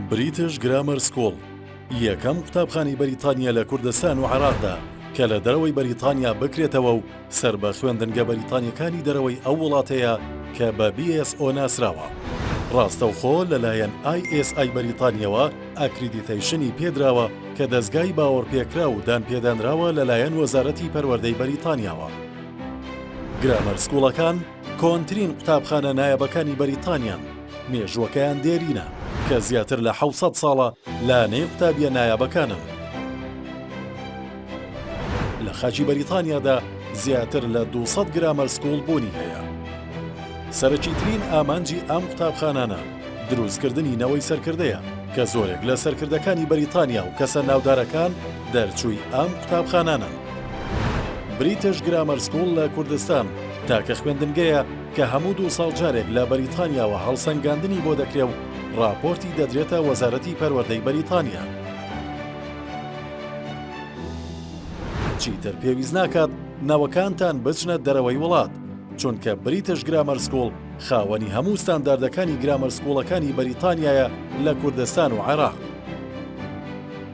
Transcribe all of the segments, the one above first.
بریتیش گرامر سکوڵ یەکەم قوتابخانەی بەریتانیا لە کوردستان و عێراقدا کە لە دەرەوەی بەریتانیا بکرێتەوە و سەر بە خوێندنگە بەریتانیەکانی دەرەوەی ئەو وڵاتەیە کە بە BSO ناسراوە. ڕاستەوخۆ لەلایەن ISI بەریتانیەوە ئەکریدیتەیشنی پێدراوە کە دەستگای باوەڕپێکرا و دانپێدانراوە لەلایەن وەزارەتی پەروەردەی بەریتانیاوە. گرامەر سکوڵەکان کۆنترین قوتابخانە نایەبەکانی بەریتانیان، مێژووەکەیان دێرینە کە زیاتر لە 700 ساڵە لانەی قوتابیە نایابەکانن. لە خاچی بەریتانیادا زیاتر لە 200 گرامەر سکوڵ بوونی هەیە. سەرەکیترین ئامانجی ئەم قوتابخانانە دروستکردنی نەوەی سەرکردەیە کە زۆرێک لە سەرکردەکانی بەریتانیا و کەسە ناودارەکان دەرچووی ئەم قوتابخانانن. بریتیش گرامەر سکوڵ لە کوردستان تاکە خوێندنگەیە کە هەموو 2 ساڵ جارێک لە بەریتانیاوە هەڵسەنگاندنی بۆ دەکرێ و راپۆرتی دەدرێتە وەزارەتی پەروەردەی بەریتانیا. چیتر پێویست ناکات ناوەکانتان بچنە دەرەوەی وڵات، چونکە بریتیش گرامەر سکوڵ خاوەنی هەموو ستانداردەکانی گرامەر سکوڵەکانی بەریتانیایە لە کوردستان و عێراق.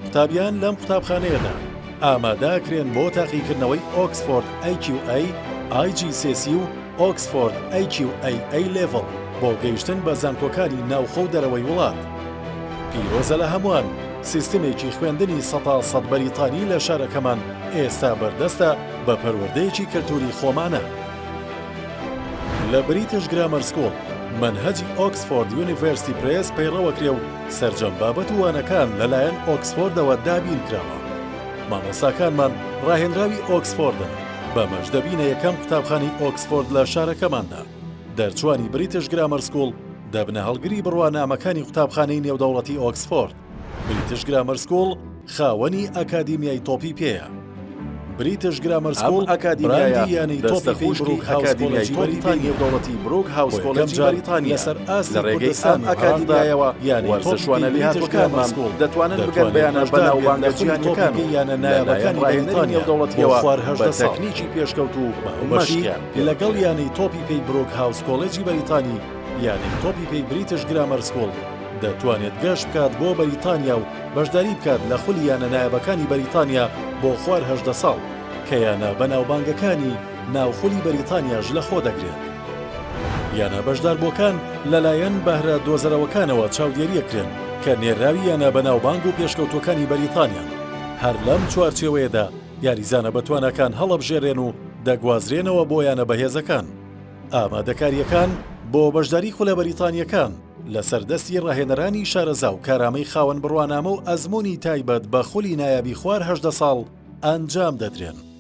قوتابیان لەم قوتابخانەیەدا ئامادەکرێن بۆ تاقیکردنەوەی ئۆکسفۆرد AQA، IGCSE و ئۆکسفۆرد AQA A-Level بۆ گەیشتن بە زانکۆکانی ناوخۆ و دەرەوەی وڵات. پیرۆزە لە هەمووان سیستمێکی خوێندنی 100% بەریتانی لە شارەکەمان ئێستا بەردەستە بە پەروەردەیەکی کەلتوری خۆمانە. لە بریتیش گرامەر سکوڵ منهەجی ئۆکسفۆرد یونیڤەرسیتی پرێس پەیڕەوەکرێ و سەرجەم بابەت و وانەکان لەلایەن ئۆکسفۆردەوە دابین کراوە. مامۆستاکانمان ڕاهێنراوی ئۆکسفۆردن، بەمەش دەبینە یەکەم قوتابخانەی ئۆکسفۆرد لە شارەکەماندا. دەرچوانی بریتیش گرامەر سکوڵ دەبنە هەڵگری بڕوانامەکانی قوتابخانەی نێودەوڵەتی ئۆکسفۆرد. بریتیش گرامەر سکوڵ خاوەنی ئەکادیمیای تۆپی پێیە. بریتیش گرامەر سکوڵ براندی یانەی تۆپی بروک هاوس کۆلێجی بەریتانیا دەوڵەتی بروک هاوس کۆلێجی بەریتانیا لەسەر ئاستی کوردستان ئەکادیمیایەوە یانەی تۆپیەکانمان دەتوانن بگەن بەیانە بەناوبانگە جیهانیەکان یانە نایابەکانی بەریتانیا دەوڵەتیەوە بە تەکنیکی پێشکەوت و مەشی لەگەڵ یانەی تۆپی پێی بروک هاوس کۆلێجی بەریتانی یانەی تۆپی پێی بریتیش گرامەر سکوڵ دەتوانێت گەشت بکات بۆ بەریتانیا و بەشداری بکات لە خولی یانە نایابەکانی بەریتانیا بۆ خوار 18 ساڵ کە یانە بەناوبانگەکانی ناوخولی بەریتانیاش لە خۆ دەگرێت. یانە بەشداربووەکان لەلایەن بەهرە دۆزەرەوەکانەوە چاودێریەکرێن کە نێراوی یانە بەناوبانگ و پێشکەوتوەکانی بەریتانیان. هەر لەم چوارچێوەیەدا یاریزانە بەتوانەکان هەڵەبژێرێن و دەگوازرێنەوە بۆ یانە بەهێزەکان. ئامادەکاریەکان بۆ بەشداری خولە بەریتانیەکان لەسەر دەستی ڕاهێنەرانی شارەزا و کارامەی خاوەن بڕوانامە و ئەزموونی تایبەت بە خولی نایابی خوار 18 ساڵ ئەنجام دەدرێن.